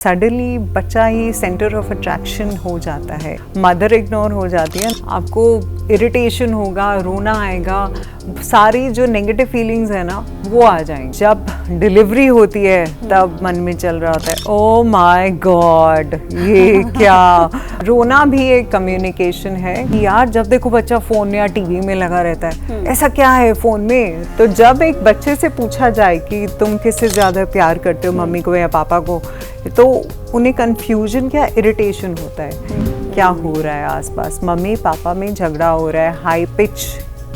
Suddenly बच्चा ही centre of attraction हो जाता है, मदर इग्नोर हो जाती है, आपको इरिटेशन होगा, रोना आएगा, सारी जो नेगेटिव फीलिंग्स है ना वो आ जाएंगी। जब डिलीवरी होती है तब मन में चल रहा होता है ओ माय गॉड ये क्या। रोना भी एक कम्युनिकेशन है कि यार जब देखो बच्चा फोन या टीवी में लगा रहता है, ऐसा क्या है फोन में। तो जब एक बच्चे से पूछा जाए कि तुम किससे ज्यादा प्यार करते हो, मम्मी को या पापा को, तो उन्हें कंफ्यूजन क्या इरिटेशन होता है, क्या हो रहा है आसपास, मम्मी पापा में झगड़ा हो रहा है, हाई पिच,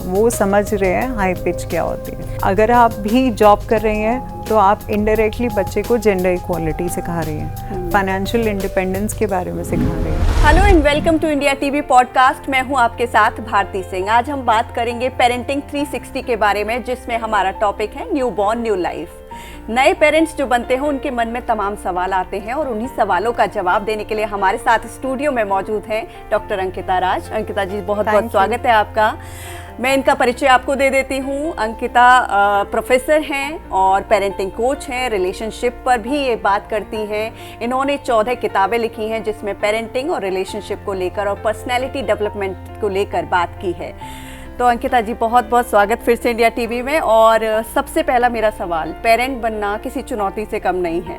वो समझ रहे हैं हाई पिच क्या होती है। अगर आप भी जॉब कर रहे हैं तो आप इनडायरेक्टली बच्चे को जेंडर इक्वालिटी सिखा रही हैं, फाइनेंशियल इंडिपेंडेंस के बारे में सिखा रही हैं। Hello and welcome to India TV podcast. मैं हूं आपके साथ भारती सिंह। आज हम बात करेंगे पेरेंटिंग 360 के बारे में, जिसमें हमारा टॉपिक है न्यू बॉर्न न्यू लाइफ। नए पेरेंट्स जो बनते हैं उनके मन में तमाम सवाल आते हैं और उन्हीं सवालों का जवाब देने के लिए हमारे साथ स्टूडियो में मौजूद हैं डॉक्टर अंकिता राज। अंकिता जी बहुत बहुत स्वागत है आपका। मैं इनका परिचय आपको दे देती हूँ। अंकिता प्रोफेसर हैं और पेरेंटिंग कोच हैं, रिलेशनशिप पर भी ये बात करती हैं। इन्होंने 14 किताबें लिखी हैं जिसमें पेरेंटिंग और रिलेशनशिप को लेकर और पर्सनैलिटी डेवलपमेंट को लेकर बात की है। तो अंकिता जी बहुत बहुत स्वागत फिर से इंडिया टीवी में। और सबसे पहला मेरा सवाल, पेरेंट बनना किसी चुनौती से कम नहीं है।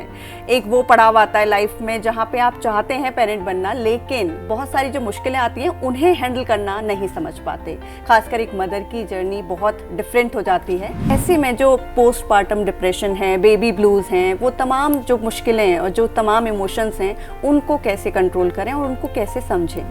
एक वो पड़ाव आता है लाइफ में जहाँ पे आप चाहते हैं पेरेंट बनना, लेकिन बहुत सारी जो मुश्किलें आती हैं उन्हें हैंडल करना नहीं समझ पाते। खासकर एक मदर की जर्नी बहुत डिफरेंट हो जाती है। ऐसे में जो पोस्टपार्टम डिप्रेशन है, बेबी ब्लूज हैं, वो तमाम जो मुश्किलें हैं और जो तमाम इमोशंस हैं उनको कैसे कंट्रोल करें और उनको कैसे समझें।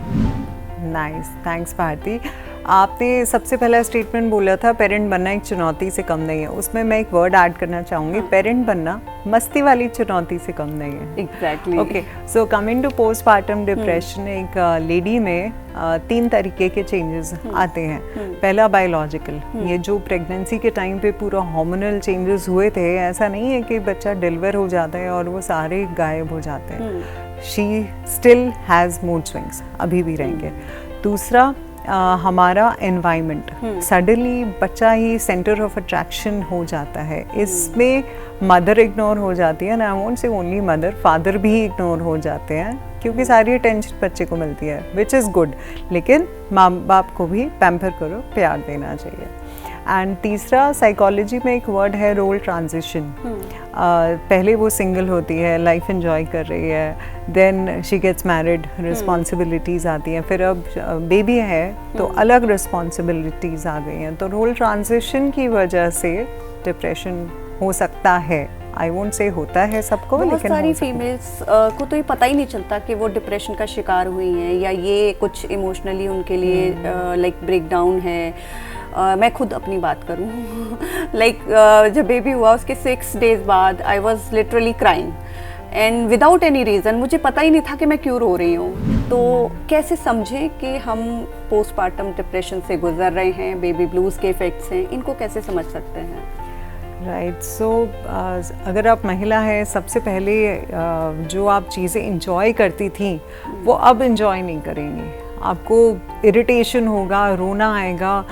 Nice, thanks Bharti. आपने सबसे पहला स्टेटमेंट बोला था पेरेंट बनना एक चुनौती से कम नहीं है, उसमें मैं एक वर्ड ऐड करना चाहूँगी, पेरेंट बनना मस्ती वाली चुनौती से कम नहीं है। Exactly. Okay, so coming to postpartum depression, एक लेडी में 3 तरीके के चेंजेस आते हैं। पहला बायोलॉजिकल, ये जो प्रेगनेंसी के टाइम पे पूरा हार्मोनल चेंजेस हुए थे, ऐसा नहीं है कि बच्चा डिलीवर हो जाता है और वो सारे गायब हो जाते हैं। She still has mood swings, अभी भी रहेंगे। दूसरा हमारा एनवायरनमेंट, सडनली बच्चा ही सेंटर ऑफ अट्रैक्शन हो जाता है, इसमें मदर इग्नोर हो जाती है, ना I won't say only mother, father भी इग्नोर हो जाते हैं क्योंकि सारी अटेंशन बच्चे को मिलती है, विच इज़ गुड, लेकिन माँ बाप को भी पैम्पर करो, प्यार देना चाहिए। एंड तीसरा साइकोलॉजी में एक वर्ड है रोल ट्रांजिशन। पहले वो सिंगल होती है, लाइफ एंजॉय कर रही है, then she gets married, responsibilities आती हैं, फिर अब बेबी है तो अलग रिस्पॉन्सिबिलिटीज़ आ गई हैं। तो रोल ट्रांजिशन की वजह से डिप्रेशन हो सकता है। आई वोंट से होता है सबको, बहुत लेकिन सारी फीमेल्स को तो ये पता ही नहीं चलता कि वो डिप्रेशन का शिकार हुई हैं या ये कुछ इमोशनली उनके लिए लाइक ब्रेक डाउन है। मैं खुद अपनी बात करूँ लाइक जब बेबी हुआ उसके 6 डेज बाद I was literally crying and without any reason. मुझे पता ही नहीं था कि मैं क्यों रो रही हूँ। तो कैसे समझें कि हम पोस्टपार्टम डिप्रेशन से गुजर रहे हैं, बेबी ब्लूज़ के इफ़ेक्ट्स हैं, इनको कैसे समझ सकते हैं। राइट, सो अगर आप महिला हैं, सबसे पहले जो आप चीज़ें इंजॉय करती थी वो अब इंजॉय नहीं करेंगी, आपको इरिटेशन होगा, रोना आएगा,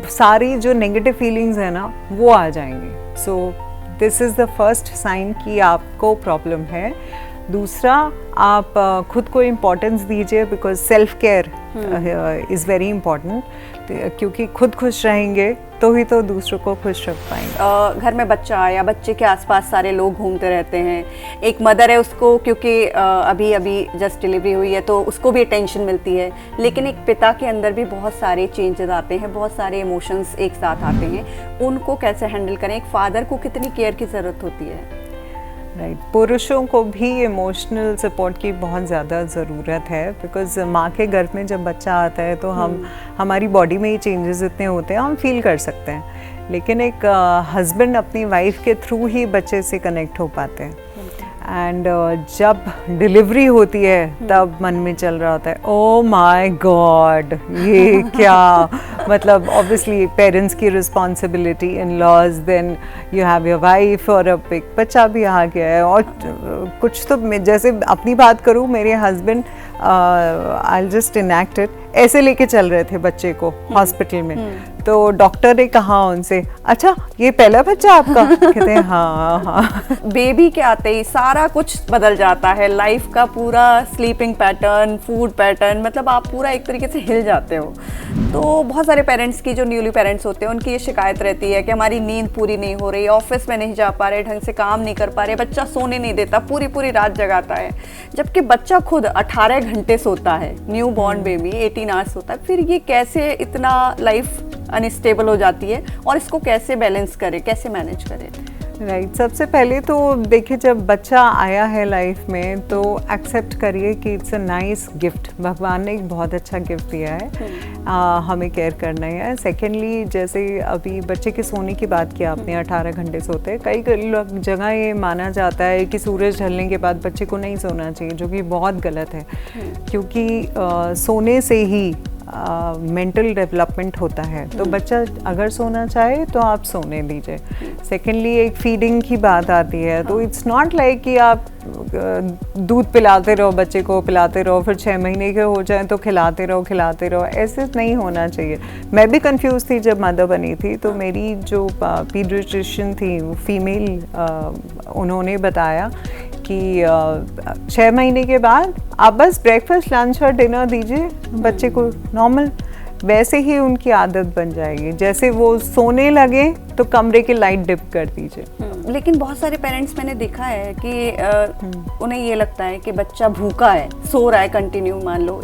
सारी जो नेगेटिव फीलिंग्स है ना वो आ जाएंगी। So this is the first sign कि आपको प्रॉब्लम है। दूसरा, आप खुद को इम्पोर्टेंस दीजिए, because self care is very important, क्योंकि खुद खुश रहेंगे तो ही तो दूसरों को खुश रख पाएंगे। घर में बच्चा या बच्चे के आसपास सारे लोग घूमते रहते हैं। एक मदर है, उसको क्योंकि अभी अभी जस्ट डिलीवरी हुई है तो उसको भी टेंशन मिलती है, लेकिन एक पिता के अंदर भी बहुत सारे चेंजेस आते हैं, बहुत सारे इमोशंस एक साथ आते हैं, उनको कैसे हैंडल करें। एक फादर को कितनी केयर की ज़रूरत होती है। राइट, पुरुषों को भी इमोशनल सपोर्ट की बहुत ज़्यादा ज़रूरत है, बिकॉज माँ के गर्भ में जब बच्चा आता है तो हमारी बॉडी में ही चेंजेस इतने होते हैं, हम फील कर सकते हैं, लेकिन एक हस्बैंड अपनी वाइफ के थ्रू ही बच्चे से कनेक्ट हो पाते हैं। एंड जब डिलीवरी होती है तब मन में चल रहा होता है ओ माय गॉड ये क्या। मतलब ऑब्वियसली पेरेंट्स की responsibility, in laws, then you have your wife, और अब एक बच्चा भी आ गया है। और कुछ तो मैं जैसे अपनी बात करूँ, मेरे husband, I just enact it, ऐसे लेके चल रहे थे बच्चे को हॉस्पिटल में। तो डॉक्टर ने कहा उनसे, अच्छा ये पहला बच्चा आपका? कहते हैं हाँ हाँ। बेबी के आते ही सारा कुछ बदल जाता है, लाइफ का पूरा स्लीपिंग पैटर्न, फूड पैटर्न, मतलब आप पूरा एक तरीके से हिल जाते हो। तो बहुत सारे पेरेंट्स की, जो न्यूली पेरेंट्स होते हैं, उनकी ये शिकायत रहती है कि हमारी नींद पूरी नहीं हो रही, ऑफिस में नहीं जा पा रहे, ढंग से काम नहीं कर पा रहे, बच्चा सोने नहीं देता, पूरी पूरी रात जगाता है, जबकि बच्चा खुद 18 घंटे सोता है, न्यू बॉर्न बेबी 18 आवर्स सोता है। फिर ये कैसे इतना लाइफ अनस्टेबल हो जाती है, और इसको कैसे बैलेंस करें, कैसे मैनेज करें? राइट, सबसे पहले तो देखिए, जब बच्चा आया है लाइफ में तो एक्सेप्ट करिए कि इट्स अ नाइस गिफ्ट, भगवान ने एक बहुत अच्छा गिफ्ट दिया है, हमें केयर करना है। सेकेंडली, जैसे अभी बच्चे के सोने की बात की आपने, 18 घंटे सोते हैं, कई जगह ये माना जाता है कि सूरज ढलने के बाद बच्चे को नहीं सोना चाहिए, जो कि बहुत गलत है, क्योंकि सोने से ही मेंटल डेवलपमेंट होता है। तो बच्चा अगर सोना चाहे तो आप सोने दीजिए। सेकेंडली, एक फीडिंग की बात आती है, तो इट्स नॉट लाइक कि आप दूध पिलाते रहो, बच्चे को पिलाते रहो, फिर 6 महीने के हो जाए तो खिलाते रहो, ऐसे नहीं होना चाहिए। मैं भी कंफ्यूज थी जब मदर बनी थी, तो मेरी जो पीडियाट्रिशियन थी, फीमेल, उन्होंने बताया कि 6 महीने के बाद आप बस ब्रेकफास्ट, लंच और डिनर दीजिए बच्चे को नॉर्मल, वैसे ही उनकी आदत बन जाएगी। जैसे वो सोने लगे तो कमरे की लाइट डिप कर दीजिए। लेकिन बहुत सारे पेरेंट्स मैंने देखा है कि उन्हें ये लगता है कि बच्चा भूखा है, सो रहा है कंटिन्यू, मान लो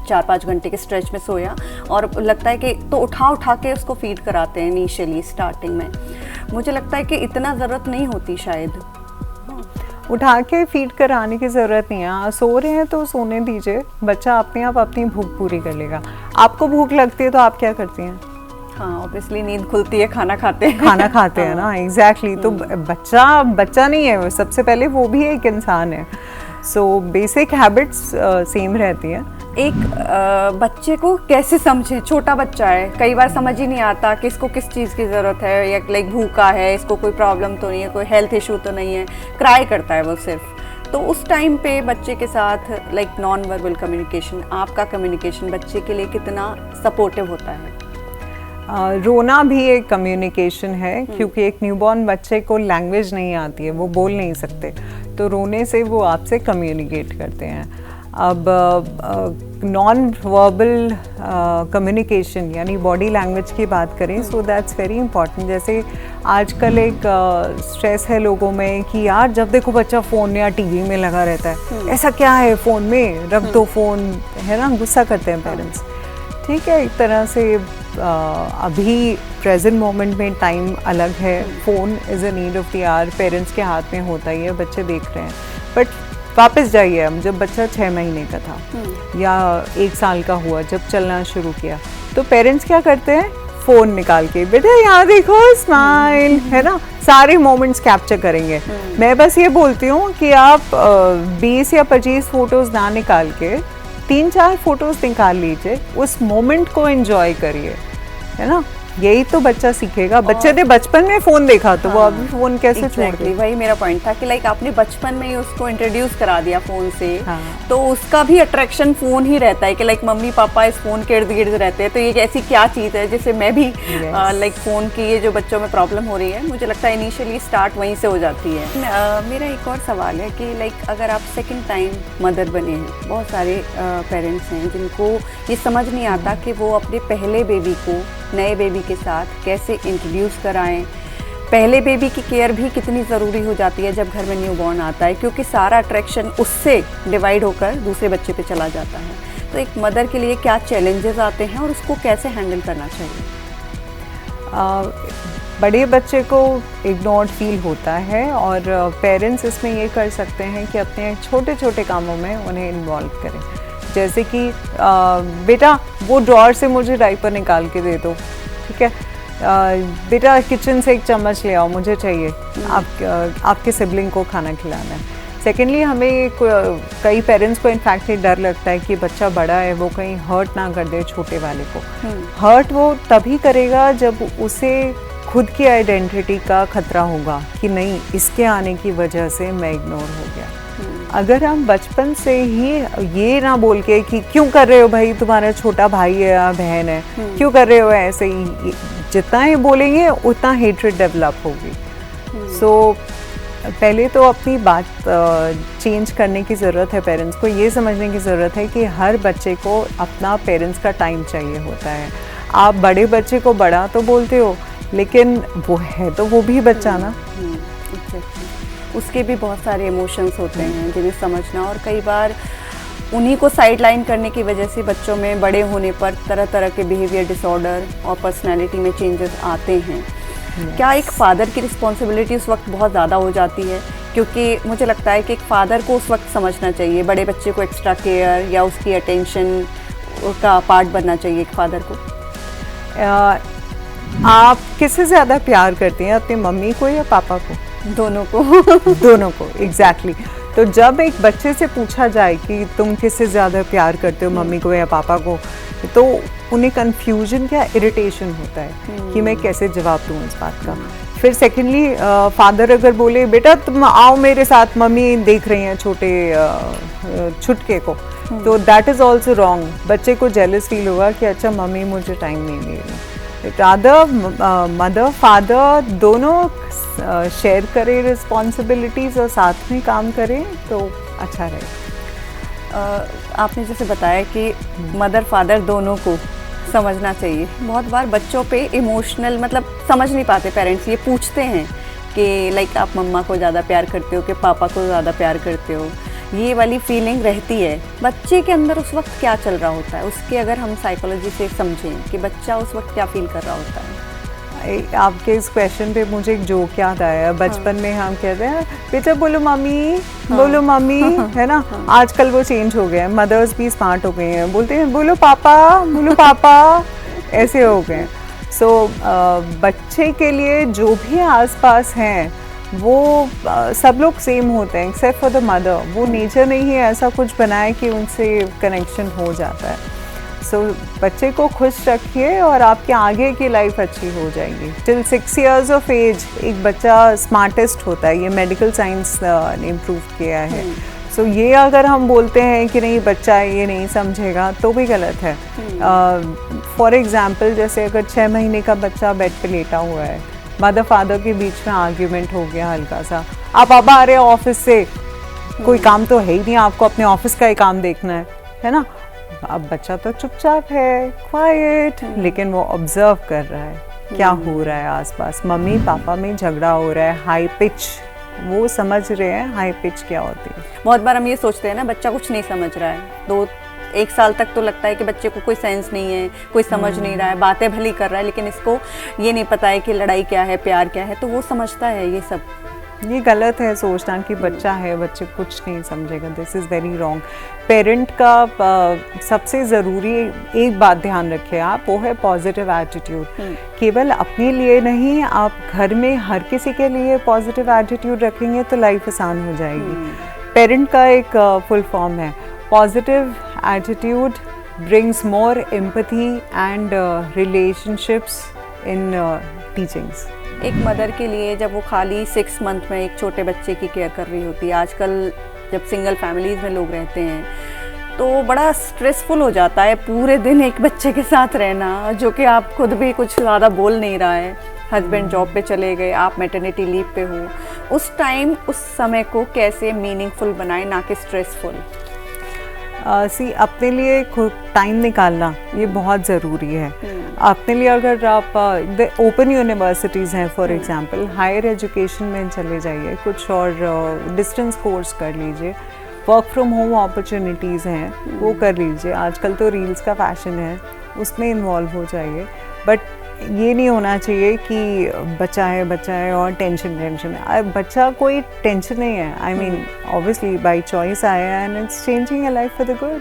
4-5 घंटे के स्ट्रेच में सोया, और लगता है कि तो उठा के उसको फीड कराते हैं इनिशियली स्टार्टिंग में। मुझे लगता है कि इतना ज़रूरत नहीं होती शायद। उठा के फीड कराने की ज़रूरत नहीं है, सो रहे हैं तो सोने दीजिए, बच्चा अपने आप अपनी भूख पूरी कर लेगा। आपको भूख लगती है तो आप क्या करती हैं? हाँ, ऑब्वियसली नींद खुलती है, खाना खाते हैं ना, एग्जैक्टली। तो बच्चा नहीं है वो, सबसे पहले वो भी एक इंसान है। सो बेसिक हैबिट्स सेम रहती हैं। एक बच्चे को कैसे समझे, छोटा बच्चा है, कई बार समझ ही नहीं आता कि इसको किस चीज़ की ज़रूरत है, या लाइक भूखा है, इसको कोई प्रॉब्लम तो नहीं है, कोई हेल्थ इशू तो नहीं है, क्राई करता है वो सिर्फ। तो उस टाइम पे बच्चे के साथ लाइक नॉन वर्बल कम्युनिकेशन, आपका कम्युनिकेशन बच्चे के लिए कितना सपोर्टिव होता है? रोना भी एक कम्युनिकेशन है, क्योंकि एक न्यूबॉर्न बच्चे को लैंग्वेज नहीं आती है, वो बोल नहीं सकते, तो रोने से वो आपसे कम्युनिकेट करते हैं। अब नॉन वर्बल कम्युनिकेशन यानी बॉडी लैंग्वेज की बात करें, सो दैट्स वेरी इंपॉर्टेंट। जैसे आजकल एक स्ट्रेस है लोगों में कि यार जब देखो बच्चा फ़ोन या टीवी में लगा रहता है, ऐसा क्या है फ़ोन में, रख दो फ़ोन, है ना, गुस्सा करते हैं पेरेंट्स। ठीक है, एक तरह से अभी प्रेजेंट मोमेंट में टाइम अलग है, phone is a need of the hour, parents के हाथ में होता ही है, बच्चे देख रहे हैं। बट वापस जाइए, हम जब बच्चा 6 महीने का था या 1 साल का हुआ, जब चलना शुरू किया, तो पेरेंट्स क्या करते हैं, फ़ोन निकाल के, बेटा यहाँ देखो, स्माइल, है ना, सारे मोमेंट्स कैप्चर करेंगे। मैं बस ये बोलती हूँ कि आप 20 या 25 फ़ोटोज़ ना निकाल के 3-4 फोटोज़ निकाल लीजिए, उस मोमेंट को एंजॉय करिए, है ना, यही तो बच्चा सीखेगा। बच्चे ने बचपन में फ़ोन देखा तो वो अभी फ़ोन कैसे छोड़ दे? वही मेरा पॉइंट था कि लाइक आपने बचपन में ही उसको इंट्रोड्यूस करा दिया फ़ोन से, हाँ। तो उसका भी अट्रैक्शन फ़ोन ही रहता है कि लाइक मम्मी पापा इस फ़ोन के इर्द गिर्द रहते हैं। तो ये ऐसी क्या चीज़ है जिससे मैं भी लाइक फ़ोन की ये जो बच्चों में प्रॉब्लम हो रही है, मुझे लगता है इनिशियली स्टार्ट वहीं से हो जाती है। मेरा एक और सवाल है कि लाइक अगर आप सेकेंड टाइम मदर बने हैं, बहुत सारे पेरेंट्स हैं जिनको ये समझ नहीं आता कि वो अपने पहले बेबी को नए बेबी के साथ कैसे इंट्रोड्यूस कराएं। पहले बेबी की केयर भी कितनी ज़रूरी हो जाती है जब घर में न्यूबॉर्न आता है, क्योंकि सारा अट्रैक्शन उससे डिवाइड होकर दूसरे बच्चे पे चला जाता है। तो एक मदर के लिए क्या चैलेंजेस आते हैं और उसको कैसे हैंडल करना चाहिए? बड़े बच्चे को इग्नोर्ड फील होता है, और पेरेंट्स इसमें ये कर सकते हैं कि अपने छोटे छोटे कामों में उन्हें इन्वॉल्व करें। जैसे कि बेटा वो ड्रॉअर से मुझे डायपर निकाल के दे दो, ठीक है, बेटा किचन से एक चम्मच ले आओ, मुझे चाहिए, आपके सिबलिंग को खाना खिलाना है। सेकेंडली, हमें कई पेरेंट्स को इनफैक्ट ये डर लगता है कि बच्चा बड़ा है, वो कहीं हर्ट ना कर दे छोटे वाले को। हर्ट वो तभी करेगा जब उसे खुद की आइडेंटिटी का खतरा होगा कि नहीं, इसके आने की वजह से मैं इग्नोर हो गया। अगर हम बचपन से ही ये ना बोल के कि क्यों कर रहे हो भाई, तुम्हारा छोटा भाई है या बहन है, क्यों कर रहे हो ऐसे ही, जितना ये बोलेंगे उतना हेट्रेड डेवलप होगी। सो पहले तो अपनी बात चेंज करने की ज़रूरत है। पेरेंट्स को ये समझने की ज़रूरत है कि हर बच्चे को अपना पेरेंट्स का टाइम चाहिए होता है। आप बड़े बच्चे को बड़ा तो बोलते हो, लेकिन वो है तो वो भी बच्चा ना। उसके भी बहुत सारे इमोशंस होते हैं जिन्हें समझना, और कई बार उन्हीं को साइड लाइन करने की वजह से बच्चों में बड़े होने पर तरह तरह के बिहेवियर डिसऑर्डर और पर्सनैलिटी में चेंजेस आते हैं। क्या एक फ़ादर की रिस्पॉन्सिबिलिटी उस वक्त बहुत ज़्यादा हो जाती है? क्योंकि मुझे लगता है कि एक फ़ादर को उस वक्त समझना चाहिए, बड़े बच्चे को एक्स्ट्रा केयर या उसकी अटेंशन का पार्ट बनना चाहिए एक फ़ादर को। आप किससे ज़्यादा प्यार करती हैं, अपनी मम्मी को या पापा को? दोनों को। दोनों को, एग्जैक्टली। तो जब एक बच्चे से पूछा जाए कि तुम किससे ज़्यादा प्यार करते हो, मम्मी को या पापा को, तो उन्हें कन्फ्यूजन या इरिटेशन होता है कि मैं कैसे जवाब दूँ इस बात का। फिर सेकेंडली फादर अगर बोले बेटा तुम आओ मेरे साथ, मम्मी देख रही हैं छोटे छुटके को, तो दैट इज़ ऑल्सो रॉन्ग। बच्चे को जेलस फील होगा कि अच्छा मम्मी मुझे टाइम नहीं दे रही। रादर मदर फादर दोनों शेयर करें रिस्पॉन्सिबिलिटीज़ और साथ में काम करें तो अच्छा रहेगा। आपने जैसे बताया कि मदर फादर दोनों को समझना चाहिए। बहुत बार बच्चों पे इमोशनल मतलब समझ नहीं पाते पेरेंट्स, ये पूछते हैं कि लाइक आप मम्मा को ज़्यादा प्यार करते हो कि पापा को ज़्यादा प्यार करते हो, ये वाली फीलिंग रहती है। बच्चे के अंदर उस वक्त क्या चल रहा होता है, उसके अगर हम साइकोलॉजी से समझें कि बच्चा उस वक्त क्या फील कर रहा होता है। आपके इस क्वेश्चन पे मुझे एक जोक याद आया। बचपन में हम कहते हैं बेटा बोलो मम्मी, बोलो मम्मी, है ना। आजकल वो चेंज हो गया है, मदर्स भी स्मार्ट हो गए हैं, बोलते हैं बोलो पापा, बोलो पापा, ऐसे हो गए। सो बच्चे के लिए जो भी आसपास हैं वो सब लोग सेम होते हैं एक्सेप्ट फॉर द मदर। वो नेचर नहीं है ऐसा कुछ बनाए कि उनसे कनेक्शन हो जाता है। सो बच्चे को खुश रखिए और आपके आगे की लाइफ अच्छी हो जाएगी। टिल 6 years ऑफ एज एक बच्चा स्मार्टेस्ट होता है, ये मेडिकल साइंस ने इम्प्रूव किया है। सो ये अगर हम बोलते हैं कि नहीं बच्चा ये नहीं समझेगा तो भी गलत है। फॉर एग्ज़ाम्पल जैसे अगर 6 महीने का बच्चा बेड पे लेटा हुआ है, मदर फादर के बीच में आर्ग्यूमेंट हो गया हल्का सा, आप पापा आ रहे हो ऑफिस से, कोई काम तो है ही नहीं, आपको अपने ऑफिस का ही काम देखना है ना। अब बच्चा तो चुपचाप है, क्वाइट, लेकिन वो ऑब्जर्व कर रहा है क्या हो रहा है आसपास। मम्मी पापा में झगड़ा हो रहा है, हाई पिच, वो समझ रहे हैं हाई पिच क्या होती है। बहुत बार हम ये सोचते हैं ना बच्चा कुछ नहीं समझ रहा है, 1 साल तक तो लगता है कि बच्चे को कोई सेंस नहीं है, कोई समझ नहीं रहा है, बातें भली कर रहा है, लेकिन इसको ये नहीं पता है कि लड़ाई क्या है, प्यार क्या है, तो वो समझता है ये सब। ये गलत है सोचना कि बच्चा है, बच्चे कुछ नहीं समझेगा। This is very wrong. Parent का सबसे ज़रूरी एक बात ध्यान रखें आप, वो है पॉजिटिव एटीट्यूड। केवल अपने लिए नहीं, आप घर में हर किसी के लिए पॉजिटिव एटीट्यूड रखेंगे तो लाइफ आसान हो जाएगी। पेरेंट का एक फुल फॉर्म है, positive attitude brings more empathy and relationships in teachings. एक मदर के लिए जब वो खाली 6 मंथ में एक छोटे बच्चे की केयर कर रही होती है, आजकल जब सिंगल फैमिलीज़ में लोग रहते हैं तो बड़ा स्ट्रेसफुल हो जाता है पूरे दिन एक बच्चे के साथ रहना, जो कि आप खुद भी कुछ ज़्यादा बोल नहीं रहा है, हस्बैंड जॉब पे चले गए, आप मैटरनिटी लीव पे हो। उस टाइम उस समय को कैसे मीनिंगफुल बनाएं, ना कि स्ट्रेसफुल। अपने लिए खुद टाइम निकालना ये बहुत ज़रूरी है। अपने लिए अगर आप ओपन यूनिवर्सिटीज़ हैं फॉर एग्जांपल, हायर एजुकेशन में चले जाइए, कुछ और डिस्टेंस कोर्स कर लीजिए, वर्क फ्रॉम होम अपॉर्चुनिटीज़ हैं वो कर लीजिए। आजकल तो रील्स का फैशन है, उसमें इन्वॉल्व हो जाइए। बट ये नहीं होना चाहिए कि बच्चा है और टेंशन है। बच्चा कोई टेंशन नहीं है। I mean obviously by choice आया है and it's changing a life for the good.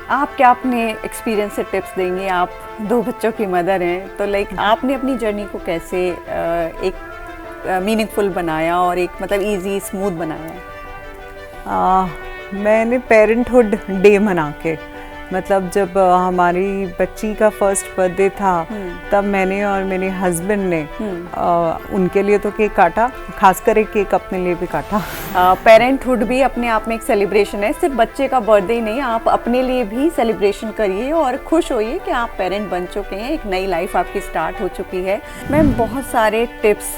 आप क्या अपने एक्सपीरियंस से टिप्स देंगे? आप 2 बच्चों की मदर हैं, तो लाइक आपने अपनी जर्नी को कैसे एक मीनिंगफुल बनाया और एक मतलब इजी स्मूथ बनाया? मैंने पेरेंटहुड डे मना के, मतलब जब हमारी बच्ची का फर्स्ट बर्थडे था तब मैंने और मेरे हस्बैंड ने उनके लिए तो केक काटा, खासकर एक केक अपने लिए भी काटा। पेरेंटहुड भी अपने आप में एक सेलिब्रेशन है, सिर्फ बच्चे का बर्थडे ही नहीं, आप अपने लिए भी सेलिब्रेशन करिए और खुश होइए कि आप पेरेंट बन चुके हैं, एक नई लाइफ आपकी स्टार्ट हो चुकी है। मैम, बहुत सारे टिप्स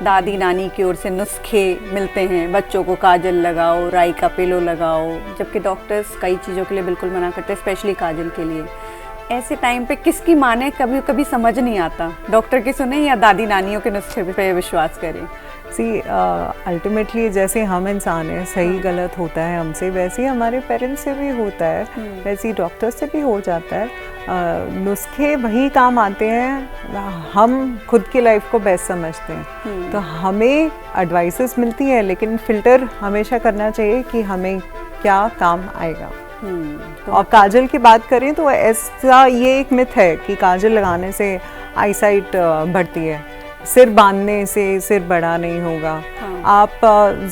दादी नानी की ओर से नुस्खे मिलते हैं, बच्चों को काजल लगाओ, राई का पिलो लगाओ, जबकि डॉक्टर्स कई चीज़ों के लिए बिल्कुल मना करते हैं, स्पेशली काजल के लिए। ऐसे टाइम पे किसकी माने, कभी कभी समझ नहीं आता, डॉक्टर की सुने या दादी नानियों के नुस्खे पे विश्वास करें? अल्टीमेटली जैसे हम इंसान हैं, सही गलत होता है हमसे, वैसे ही हमारे पेरेंट्स से भी होता है, वैसे ही डॉक्टर से भी हो जाता है। नुस्खे वही काम आते हैं, हम खुद की लाइफ को बेस्ट समझते हैं, तो हमें एडवाइसेस मिलती है, लेकिन फिल्टर हमेशा करना चाहिए कि हमें क्या काम आएगा। और काजल की बात करें तो ऐसा ये एक मिथ है कि काजल लगाने से आईसाइट बढ़ती है, सिर बांधने से सिर बड़ा नहीं होगा। आप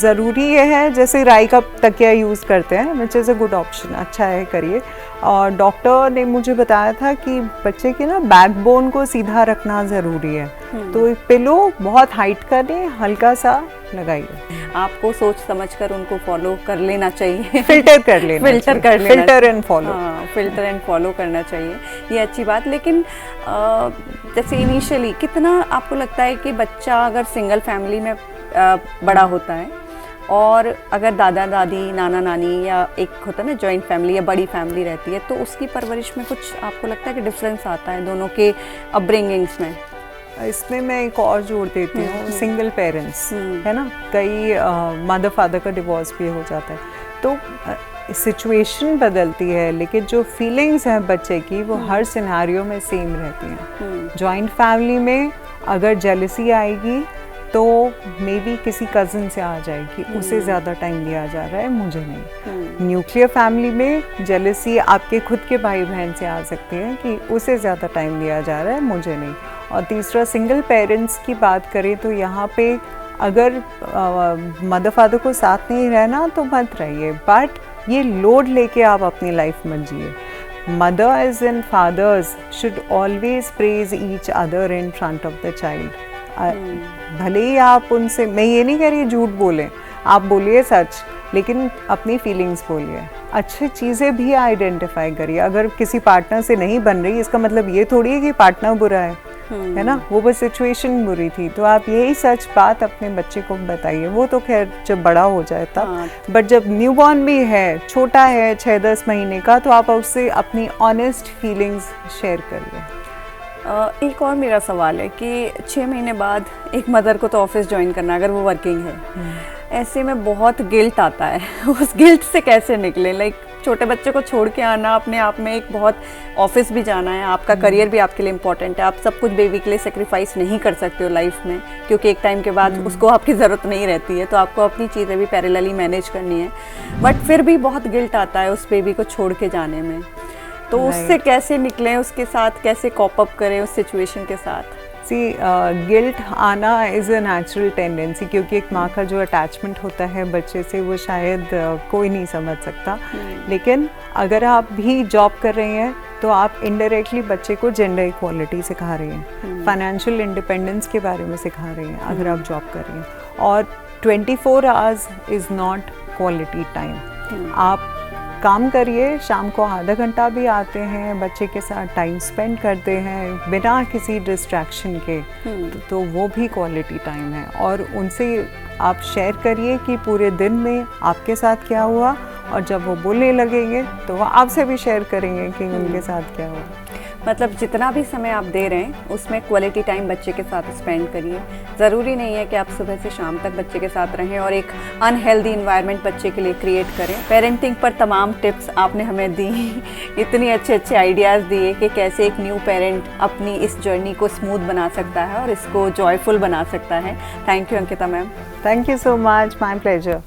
ज़रूरी ये है, जैसे राई का तकिया यूज़ करते हैं, which is a good option, अच्छा है, करिए। और डॉक्टर ने मुझे बताया था कि बच्चे के ना बैकबोन को सीधा रखना ज़रूरी है, तो एक पिलो बहुत हाइट का नहीं, हल्का सा लगाइए। आपको सोच समझकर उनको फॉलो कर लेना चाहिए, फिल्टर कर लेना, filter and follow, filter and follow करना चाहिए, ये अच्छी बात। लेकिन जैसे इनिशियली कितना आपको लगता है कि बच्चा अगर सिंगल फैमिली में बड़ा होता है और अगर दादा दादी नाना नानी या एक होता है ना जॉइंट फैमिली या बड़ी फैमिली रहती है, तो उसकी परवरिश में कुछ आपको लगता है कि डिफरेंस आता है दोनों के अपब्रिंगिंग्स में? इसमें मैं एक और जोड़ देती हूँ, सिंगल पेरेंट्स है ना, कई मदर फादर का डिवोर्स भी हो जाता है, तो सिचुएशन बदलती है, लेकिन जो फीलिंग्स हैं बच्चे की वो हर सिनेरियो में सेम रहती हैं। जॉइंट फैमिली में अगर जेलसी आएगी तो मे बी किसी कज़न से आ जाएगी, उसे ज़्यादा टाइम दिया जा रहा है, मुझे नहीं। न्यूक्लियर फैमिली में जेलसी आपके खुद के भाई बहन से आ सकती है कि उसे ज़्यादा टाइम दिया जा रहा है, मुझे नहीं। और तीसरा, सिंगल पेरेंट्स की बात करें तो यहाँ पे अगर मदर फादर को साथ नहीं रहना तो मत रहिए, बट ये लोड लेके आप अपनी लाइफ मत जिए। Mothers and fathers should always praise each other in front of the child. भले ही आप उनसे, मैं ये नहीं कह रही झूठ बोलें, आप बोलिए सच, लेकिन अपनी फीलिंग्स बोलिए, अच्छी चीज़ें भी आइडेंटिफाई करिए। अगर किसी पार्टनर से नहीं बन रही, इसका मतलब ये थोड़ी है कि पार्टनर बुरा है ना, वो बस सिचुएशन बुरी थी, तो आप यही सच बात अपने बच्चे को बताइए। वो तो खैर जब बड़ा हो जाए तब, बट जब न्यूबॉर्न भी है, छोटा है 6-10 महीने का, तो आप उससे अपनी ऑनेस्ट फीलिंग्स शेयर करिए। एक और मेरा सवाल है कि 6 महीने बाद एक मदर को तो ऑफिस ज्वाइन करना, अगर वो वर्किंग है, ऐसे में बहुत गिल्ट आता है, उस गिल्ट से कैसे निकले? लाइक छोटे बच्चे को छोड़ के आना अपने आप में एक बहुत, ऑफिस भी जाना है, आपका करियर भी आपके लिए इम्पोर्टेंट है, आप सब कुछ बेबी के लिए सेक्रीफाइस नहीं कर सकते हो लाइफ में, क्योंकि एक टाइम के बाद उसको आपकी ज़रूरत नहीं रहती है, तो आपको अपनी चीज़ें भी पैरेलली मैनेज करनी है, बट फिर भी बहुत गिल्ट आता है उस बेबी को छोड़ के जाने में, तो उससे कैसे निकलें, उसके साथ कैसे कॉप अप करें उस सिचुएशन के साथ? गिल्ट आना इज़ अ नेचुरल टेंडेंसी, क्योंकि एक माँ का जो अटैचमेंट होता है बच्चे से वो शायद कोई नहीं समझ सकता। लेकिन अगर आप भी जॉब कर रही हैं तो आप इनडायरेक्टली बच्चे को जेंडर इक्वालिटी सिखा रही हैं, फाइनेंशियल इंडिपेंडेंस के बारे में सिखा रही हैं अगर आप जॉब कर रही हैं। और 24 hours is not quality time. आप काम करिए, शाम को आधा घंटा भी आते हैं, बच्चे के साथ टाइम स्पेंड करते हैं बिना किसी डिस्ट्रैक्शन के, तो वो भी क्वालिटी टाइम है। और उनसे आप शेयर करिए कि पूरे दिन में आपके साथ क्या हुआ, और जब वो बोलने लगेंगे तो वो आपसे भी शेयर करेंगे कि उनके साथ क्या हुआ। मतलब जितना भी समय आप दे रहे हैं उसमें क्वालिटी टाइम बच्चे के साथ स्पेंड करिए। ज़रूरी नहीं है कि आप सुबह से शाम तक बच्चे के साथ रहें और एक अनहेल्दी इन्वायरमेंट बच्चे के लिए क्रिएट करें। पेरेंटिंग पर तमाम टिप्स आपने हमें दी, इतनी अच्छे आइडियाज़ दिए कि कैसे एक न्यू पेरेंट अपनी इस जर्नी को स्मूथ बना सकता है और इसको जॉयफुल बना सकता है। Thank you Ankita ma'am. Thank you so much, my pleasure.